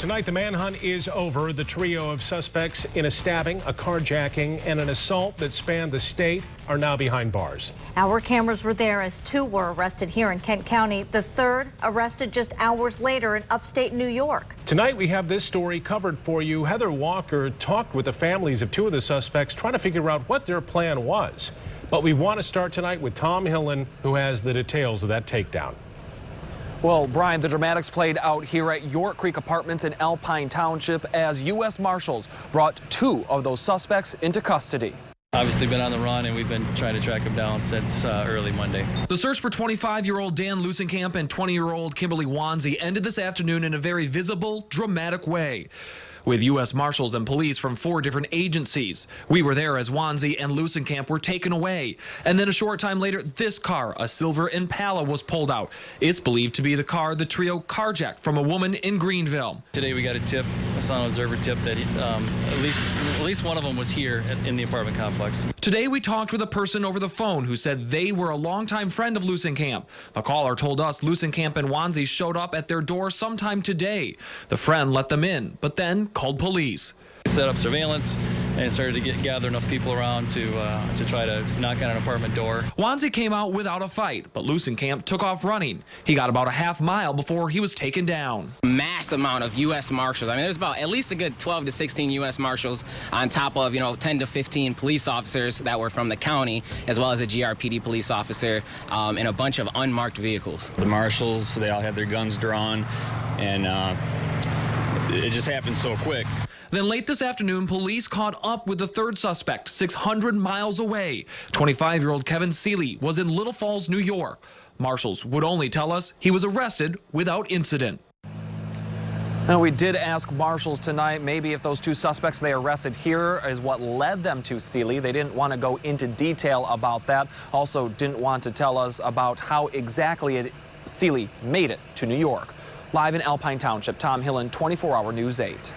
Tonight, the manhunt is over. The trio of suspects in a stabbing, a carjacking, and an assault that spanned the state are now behind bars. Our cameras were there as two were arrested here in Kent County. The third arrested just hours later in upstate New York. Tonight, we have this story covered for you. Heather Walker talked with the families of two of the suspects, trying to figure out what their plan was. But we want to start tonight with Tom Hillen, who has the details of that takedown. Well, Brian, the dramatics played out here at York Creek Apartments in Alpine Township as U.S. Marshals brought two of those suspects into custody. Obviously been on the run, and we've been trying to track him down since early Monday. The search for 25-year-old Dan Lusenkamp and 20-year-old Kimberly Wanzi ended this afternoon in a very visible, dramatic way, with U.S. Marshals and police from 4 different agencies. We were there as Wanzi and Lusenkamp were taken away. And then a short time later, this car, a silver Impala, was pulled out. It's believed to be the car the trio carjacked from a woman in Greenville. Today we got a tip, a Sound Observer tip, that at least one of them was here in the apartment complex. Today we talked with a person over the phone who said they were a longtime friend of Lusenkamp. The caller told us Lusenkamp and Wanzi showed up at their door sometime today. The friend let them in, but then called police. Set up surveillance and started to gather enough people around to try to knock on an apartment door. Wanzi came out without a fight, but Lusenkamp took off running. He got about a half mile before he was taken down. Mass amount of U.S. Marshals. I mean, there's about at least a good 12 to 16 U.S. Marshals on top of, 10 to 15 police officers that were from the county, as well as a GRPD police officer and a bunch of unmarked vehicles. The Marshals, they all had their guns drawn, and it just happened so quick. Then late this afternoon, police caught up with the third suspect 600 miles away. 25-year-old Kevin Seeley was in Little Falls, New York. Marshals would only tell us he was arrested without incident. Now, we did ask Marshals tonight maybe if those two suspects they arrested here is what led them to Seeley. They didn't want to go into detail about that. Also didn't want to tell us about how exactly Seeley made it to New York. Live in Alpine Township, Tom Hillen, 24 Hour News 8.